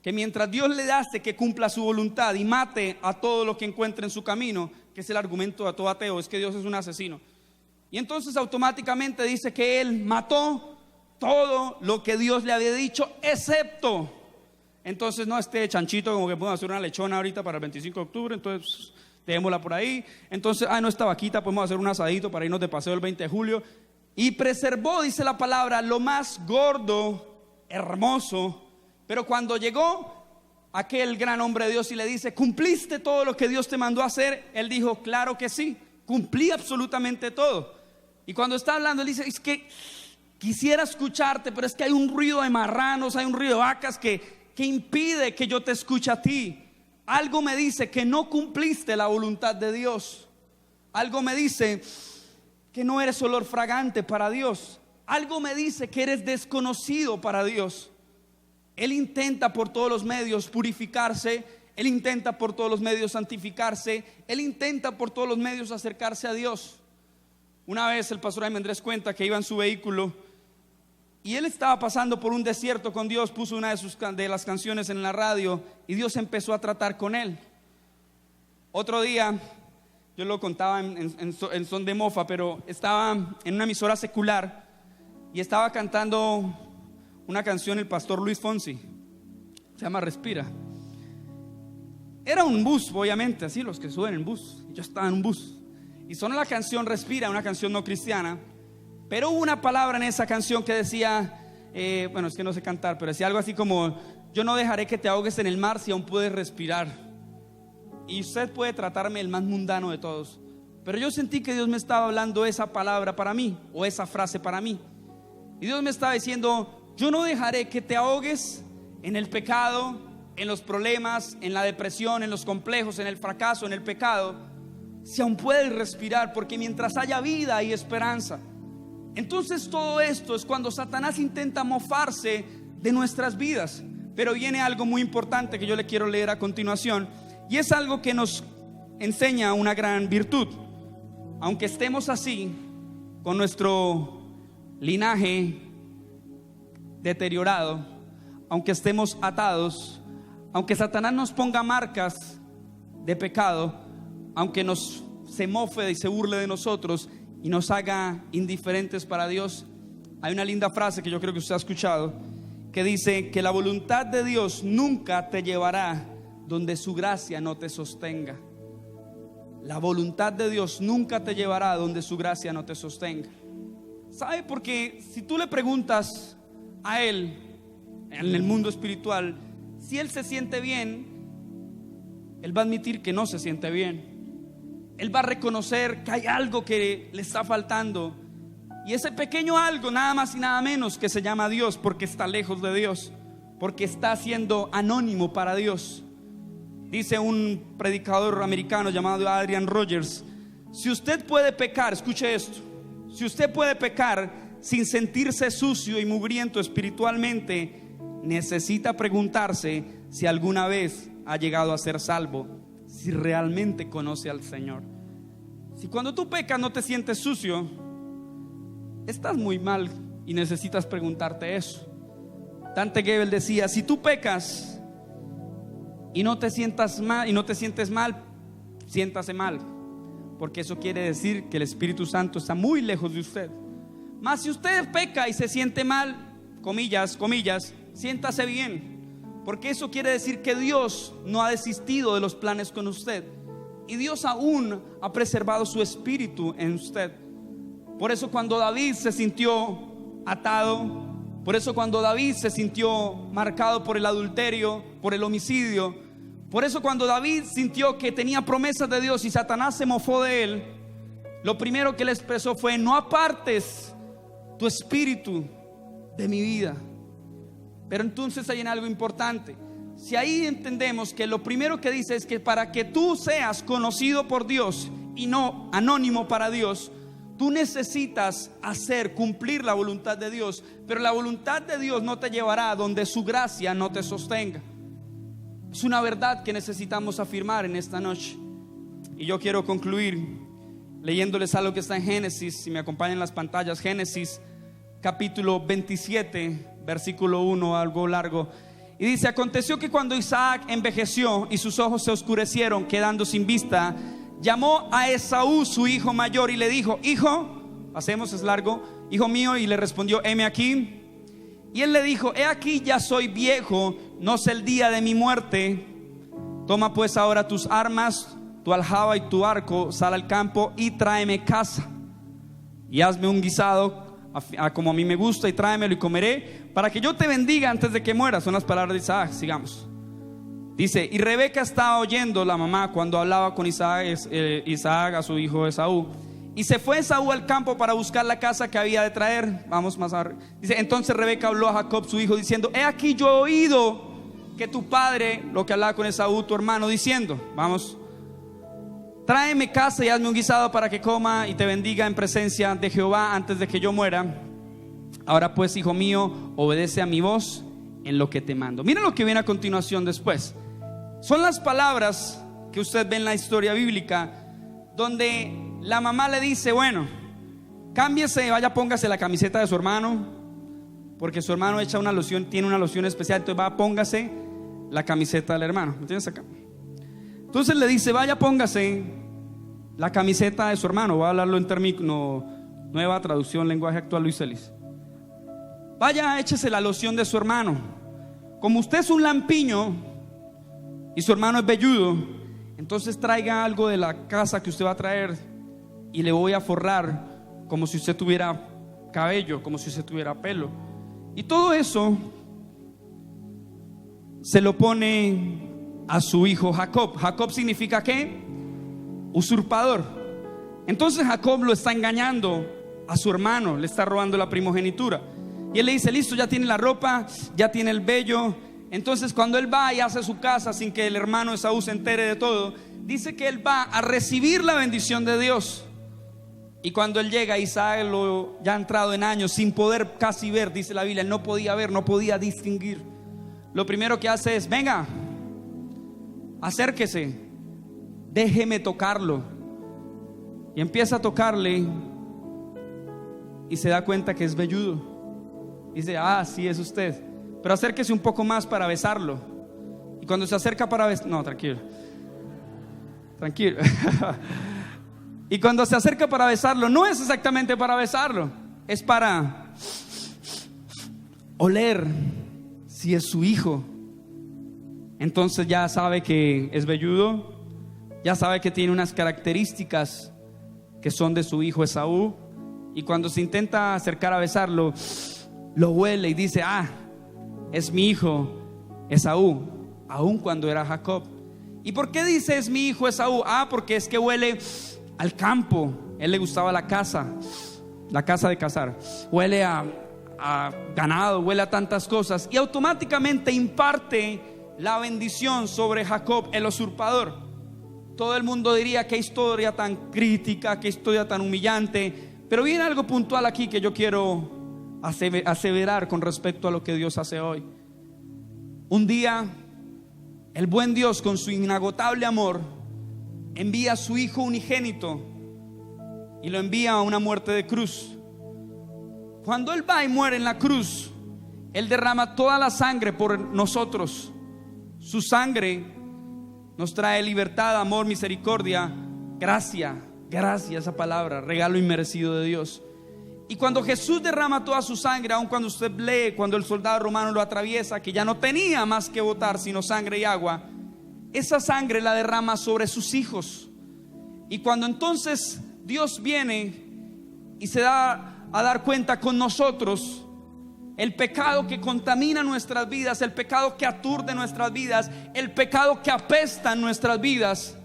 Que mientras Dios le hace que cumpla su voluntad y mate a todo lo que encuentre en su camino, que es el argumento de todo ateo, es que Dios es un asesino. Y entonces automáticamente dice que él mató todo lo que Dios le había dicho, excepto, entonces no este chanchito como que podemos hacer una lechona ahorita para el 25 de octubre, entonces dejémosla por ahí. Entonces, no, esta vaquita podemos hacer un asadito para irnos de paseo el 20 de julio. Y preservó, dice la palabra, lo más gordo, hermoso. Pero cuando llegó aquel gran hombre de Dios y le dice: ¿cumpliste todo lo que Dios te mandó a hacer? Él dijo: claro que sí, cumplí absolutamente todo. Y cuando está hablando, él dice: es que quisiera escucharte, pero es que hay un ruido de marranos, hay un ruido de vacas que impide que yo te escuche a ti. Algo me dice que no cumpliste la voluntad de Dios. Algo me dice que no eres olor fragante para Dios. Algo me dice que eres desconocido para Dios. Él intenta por todos los medios purificarse. Él intenta por todos los medios santificarse. Él intenta por todos los medios acercarse a Dios. Una vez el pastor Jaime Andrés cuenta que iba en su vehículo y él estaba pasando por un desierto con Dios. Puso una de las canciones en la radio y Dios empezó a tratar con él. Otro día, yo lo contaba en son de mofa, pero estaba en una emisora secular y estaba cantando una canción el pastor Luis Fonsi, se llama Respira. Era un bus, obviamente, así los que suben en bus. Yo estaba en un bus y sonó la canción Respira, una canción no cristiana. Pero hubo una palabra en esa canción que decía, bueno, es que no sé cantar, pero decía algo así como: yo no dejaré que te ahogues en el mar si aún puedes respirar. Y usted puede tratarme el más mundano de todos, pero yo sentí que Dios me estaba hablando esa palabra para mí, o esa frase para mí. Y Dios me estaba diciendo: yo no dejaré que te ahogues en el pecado, en los problemas, en la depresión, en los complejos, en el fracaso, en el pecado, si aún puedes respirar, porque mientras haya vida hay esperanza. Entonces todo esto es cuando Satanás intenta mofarse de nuestras vidas. Pero viene algo muy importante que yo le quiero leer a continuación, y es algo que nos enseña una gran virtud. Aunque estemos así, con nuestro linaje deteriorado, aunque estemos atados, aunque Satanás nos ponga marcas de pecado, aunque se mofe y se burle de nosotros y nos haga indiferentes para Dios, hay una linda frase que yo creo que usted ha escuchado, que dice que la voluntad de Dios nunca te llevará donde su gracia no te sostenga. La voluntad de Dios nunca te llevará donde su gracia no te sostenga. ¿Sabe? Porque si tú le preguntas a Él en el mundo espiritual si Él se siente bien, Él va a admitir que no se siente bien. Él va a reconocer que hay algo que le está faltando, y ese pequeño algo, nada más y nada menos, que se llama Dios, porque está lejos de Dios, porque está siendo anónimo para Dios. Dice un predicador americano llamado Adrian Rogers: si usted puede pecar, escuche esto, si usted puede pecar sin sentirse sucio y mugriento espiritualmente, necesita preguntarse si alguna vez ha llegado a ser salvo, si realmente conoce al Señor. Si cuando tú pecas no te sientes sucio, estás muy mal y necesitas preguntarte eso. Dante Gebel decía: si tú pecas y no te sientes mal, siéntase mal, porque eso quiere decir que el Espíritu Santo está muy lejos de usted. Mas si usted peca y se siente mal, comillas, siéntase bien, porque eso quiere decir que Dios no ha desistido de los planes con usted, y Dios aún ha preservado su espíritu en usted. Por eso cuando David se sintió atado, por eso cuando David se sintió marcado por el adulterio, por el homicidio, por eso cuando David sintió que tenía promesas de Dios y Satanás se mofó de él, lo primero que le expresó fue: no apartes tu espíritu de mi vida. Pero entonces hay algo importante. Si ahí entendemos que lo primero que dice es que para que tú seas conocido por Dios y no anónimo para Dios, tú necesitas cumplir la voluntad de Dios. Pero la voluntad de Dios no te llevará donde su gracia no te sostenga. Es una verdad que necesitamos afirmar en esta noche. Y yo quiero concluir leyéndoles algo que está en Génesis, si me acompañan en las pantallas. Génesis capítulo 27, versículo 1, algo largo. Y dice: aconteció que cuando Isaac envejeció y sus ojos se oscurecieron, quedando sin vista, llamó a Esaú su hijo mayor y le dijo: hijo, pasemos, es largo, hijo mío. Y le respondió: heme aquí. Y él le dijo: he aquí, ya soy viejo, no sé el día de mi muerte. Toma pues ahora tus armas, tu aljaba y tu arco, sal al campo y tráeme caza, y hazme un guisado como a mí me gusta, y tráemelo y comeré, para que yo te bendiga antes de que mueras. Son las palabras de Isaac. Sigamos. Dice, y Rebeca estaba oyendo, la mamá, cuando hablaba con Isaac a su hijo Esaú. Y se fue Esaú al campo para buscar la caza que había de traer. Vamos más a ver. Dice, entonces Rebeca habló a Jacob su hijo diciendo, he aquí yo he oído que tu padre, lo que hablaba con Esaú tu hermano, diciendo, vamos, tráeme caza y hazme un guisado para que coma y te bendiga en presencia de Jehová antes de que yo muera. Ahora pues, hijo mío, obedece a mi voz en lo que te mando. Miren lo que viene a continuación después. Son las palabras que usted ve en la historia bíblica, donde la mamá le dice, bueno, cámbiese, vaya, póngase la camiseta de su hermano, porque su hermano echa una loción, tiene una loción especial, entonces va, póngase la camiseta del hermano. ¿Me entiendes acá? Entonces le dice, vaya, póngase la camiseta de su hermano. Voy a hablarlo en términos, nueva traducción, lenguaje actual, Luis Celis. Vaya, échese la loción de su hermano. Como usted es un lampiño y su hermano es velludo, entonces traiga algo de la casa que usted va a traer y le voy a forrar como si usted tuviera cabello, como si usted tuviera pelo. Y todo eso se lo pone a su hijo Jacob. Jacob significa ¿qué? Usurpador. Entonces Jacob lo está engañando a su hermano, le está robando la primogenitura. Y él le dice, listo, ya tiene la ropa, ya tiene el vello. Entonces cuando él va y hace su casa sin que el hermano Esaú se entere de todo, dice que él va a recibir la bendición de Dios. Y cuando él llega, Isaac ya ha entrado en años, sin poder casi ver, dice la Biblia, él no podía ver, no podía distinguir. Lo primero que hace es, venga, acérquese, déjeme tocarlo. Y empieza a tocarle y se da cuenta que es velludo. Dice, ah, sí, es usted, pero acérquese un poco más para besarlo. Y cuando se acerca para besarlo, no, tranquilo, tranquilo. Y cuando se acerca para besarlo, no es exactamente para besarlo, es para oler si es su hijo. Entonces ya sabe que es velludo, ya sabe que tiene unas características que son de su hijo Esaú. Y cuando se intenta acercar a besarlo, lo huele y dice, ah, es mi hijo Esaú, aun cuando era Jacob. ¿Y por qué dice es mi hijo Esaú? Ah, porque es que huele al campo. Él le gustaba la casa de cazar. Huele a ganado, huele a tantas cosas. Y automáticamente imparte la bendición sobre Jacob, el usurpador. Todo el mundo diría, qué historia tan crítica, qué historia tan humillante. Pero viene algo puntual aquí que yo quiero aseverar con respecto a lo que Dios hace hoy. Un día el buen Dios, con su inagotable amor, envía a su hijo unigénito y lo envía a una muerte de cruz. Cuando él va y muere en la cruz, él derrama toda la sangre por nosotros. Su sangre nos trae libertad, amor, misericordia, gracia, esa palabra, regalo inmerecido de Dios. Y cuando Jesús derrama toda su sangre, aun cuando usted lee, cuando el soldado romano lo atraviesa, que ya no tenía más que botar sino sangre y agua, esa sangre la derrama sobre sus hijos. Y cuando entonces Dios viene y se da a dar cuenta con nosotros, el pecado que contamina nuestras vidas, el pecado que aturde nuestras vidas, el pecado que apesta en nuestras vidas,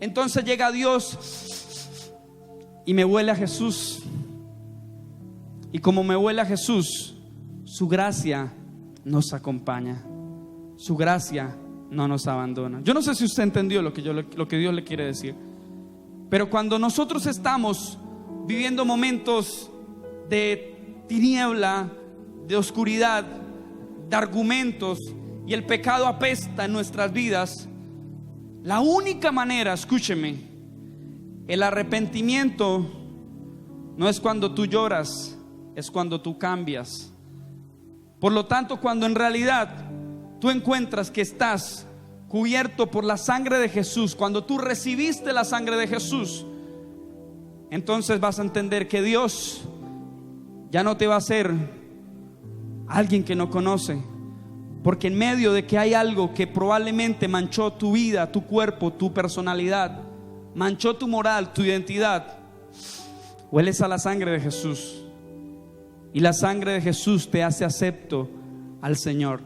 entonces llega Dios y me huele a Jesús. Y como me huele a Jesús, su gracia nos acompaña, su gracia no nos abandona. Yo no sé si usted entendió lo que Dios le quiere decir, pero cuando nosotros estamos viviendo momentos de tiniebla, de oscuridad, de argumentos, y el pecado apesta en nuestras vidas, la única manera, escúcheme, el arrepentimiento no es cuando tú lloras, es cuando tú cambias. Por lo tanto, cuando en realidad tú encuentras que estás cubierto por la sangre de Jesús, cuando tú recibiste la sangre de Jesús, entonces vas a entender que Dios ya no te va a hacer alguien que no conoce, porque en medio de que hay algo que probablemente manchó tu vida, tu cuerpo, tu personalidad, manchó tu moral, tu identidad, hueles a la sangre de Jesús. Y la sangre de Jesús te hace acepto al Señor.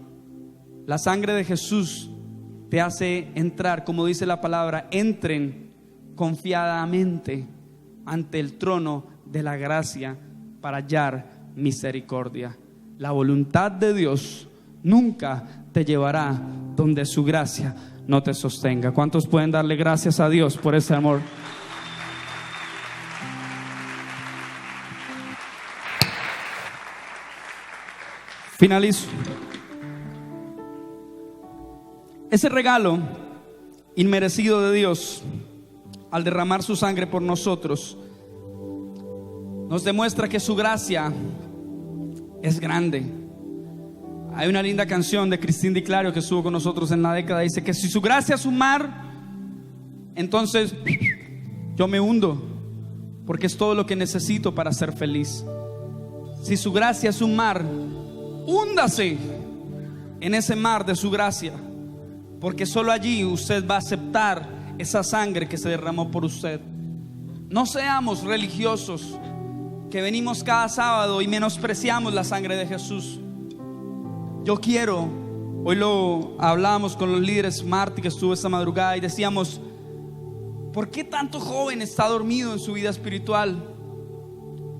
La sangre de Jesús te hace entrar, como dice la palabra, entren confiadamente ante el trono de la gracia para hallar misericordia. La voluntad de Dios nunca te llevará donde su gracia no te sostenga. ¿Cuántos pueden darle gracias a Dios por ese amor? Finalizo. Ese regalo inmerecido de Dios, al derramar su sangre por nosotros, nos demuestra que su gracia es grande. Hay una linda canción de Cristín Di Clario que estuvo con nosotros en la década. Dice que si su gracia es un mar, entonces yo me hundo, porque es todo lo que necesito para ser feliz. Si su gracia es un mar, húndase en ese mar de su gracia, porque solo allí usted va a aceptar esa sangre que se derramó por usted. No seamos religiosos que venimos cada sábado y menospreciamos la sangre de Jesús. Yo quiero, hoy lo hablábamos con los líderes, Marty, que estuvo esta madrugada, y decíamos: ¿por qué tanto joven está dormido en su vida espiritual?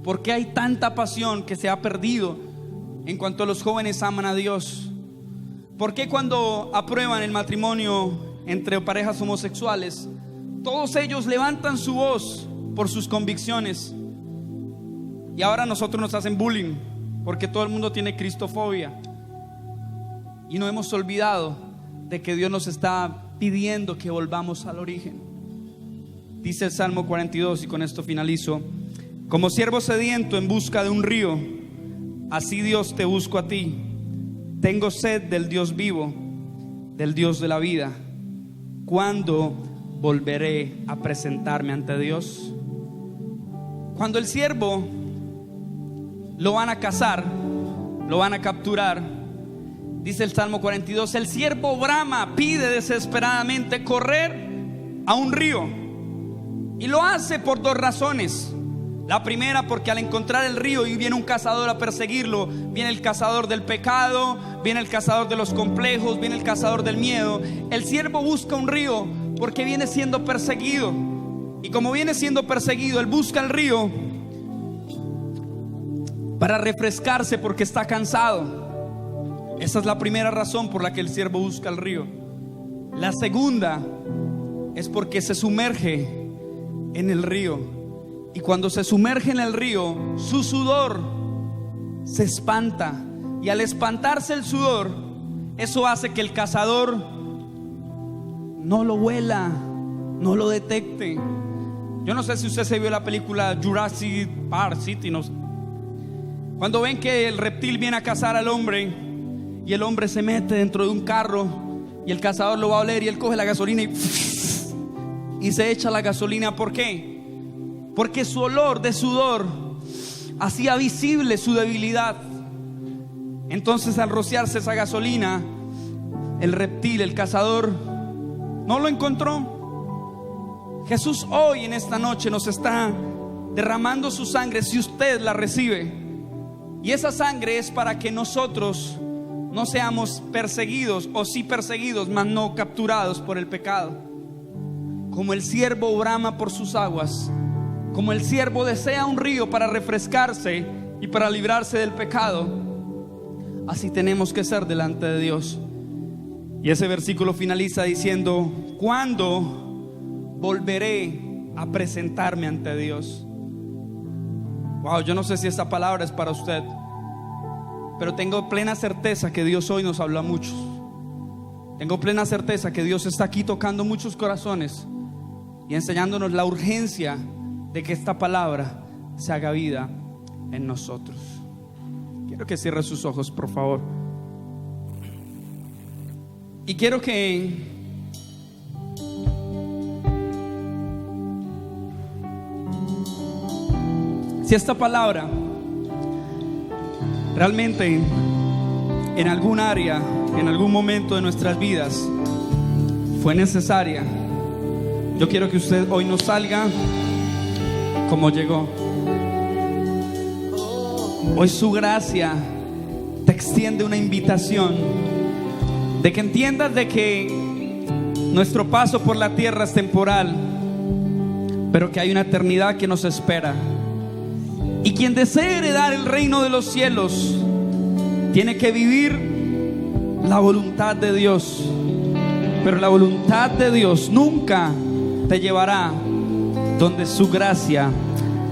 ¿Por qué hay tanta pasión que se ha perdido en cuanto los jóvenes aman a Dios? ¿Por qué cuando aprueban el matrimonio entre parejas homosexuales, todos ellos levantan su voz por sus convicciones? Y ahora nosotros nos hacen bullying porque todo el mundo tiene cristofobia. Y no hemos olvidado de que Dios nos está pidiendo que volvamos al origen. Dice el Salmo 42, y con esto finalizo: como siervo sediento en busca de un río, así Dios te busco a ti. Tengo sed del Dios vivo, del Dios de la vida. ¿Cuándo volveré a presentarme ante Dios? Cuando el siervo lo van a cazar, lo van a capturar, dice el Salmo 42, el siervo brama, pide desesperadamente correr a un río. Y lo hace por dos razones. La primera, porque al encontrar el río y viene un cazador a perseguirlo, viene el cazador del pecado, viene el cazador de los complejos, viene el cazador del miedo. El siervo busca un río porque viene siendo perseguido. Y como viene siendo perseguido, él busca el río para refrescarse porque está cansado. Esa es la primera razón por la que el siervo busca el río. La segunda es porque se sumerge en el río. Y cuando se sumerge en el río, su sudor se espanta. Y al espantarse el sudor, eso hace que el cazador no lo huela, no lo detecte. Yo no sé si usted se vio la película Jurassic Park City, no sé. Cuando ven que el reptil viene a cazar al hombre y el hombre se mete dentro de un carro y el cazador lo va a oler y él coge la gasolina y se echa la gasolina. ¿Por qué? Porque su olor de sudor hacía visible su debilidad. Entonces al rociarse esa gasolina, el reptil, el cazador, no lo encontró. Jesús hoy en esta noche nos está derramando su sangre, si usted la recibe. Y esa sangre es para que nosotros no seamos perseguidos, o sí perseguidos, mas no capturados por el pecado. Como el siervo brama por sus aguas, como el siervo desea un río para refrescarse y para librarse del pecado, así tenemos que ser delante de Dios. Y ese versículo finaliza diciendo: ¿cuándo volveré a presentarme ante Dios? Wow, yo no sé si esta palabra es para usted, pero tengo plena certeza que Dios hoy nos habla a muchos. Tengo plena certeza que Dios está aquí tocando muchos corazones y enseñándonos la urgencia de que esta palabra se haga vida en nosotros. Quiero que cierre sus ojos, por favor. Y quiero que si esta palabra realmente en algún área, en algún momento de nuestras vidas fue necesaria, yo quiero que usted hoy no salga como llegó. Hoy su gracia te extiende una invitación de que entiendas de que nuestro paso por la tierra es temporal, pero que hay una eternidad que nos espera. Y quien desee heredar el reino de los cielos tiene que vivir la voluntad de Dios. Pero la voluntad de Dios nunca te llevará donde su gracia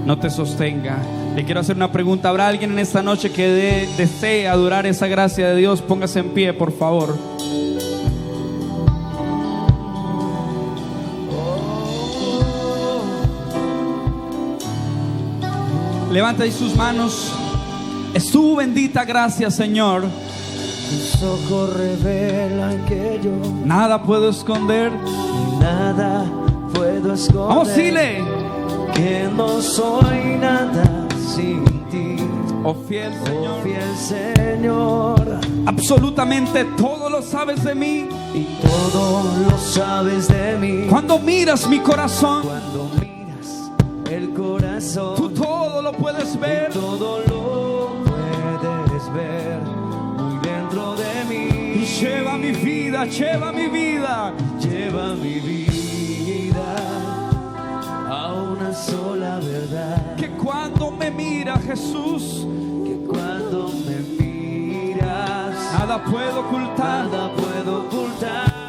no te sostenga. Le quiero hacer una pregunta. ¿Habrá alguien en esta noche que desee adorar esa gracia de Dios? Póngase en pie, por favor. Levanta ahí sus manos. Es tu bendita gracia, Señor. Tus ojos revelan que yo nada puedo esconder. nada puedo esconder. Vamos, dile. Que no soy nada sin ti. Oh fiel Señor. Oh fiel Señor. Absolutamente todo lo sabes de mí. Y todo lo sabes de mí. Cuando miras mi corazón, cuando miras el corazón, tú todo lo puedes ver. Todo lo puedes ver muy dentro de mí. Y lleva mi vida, lleva mi vida, lleva mi vida a una sola verdad. Que cuando me mira Jesús, que cuando me miras, nada puedo ocultar. Nada puedo ocultar.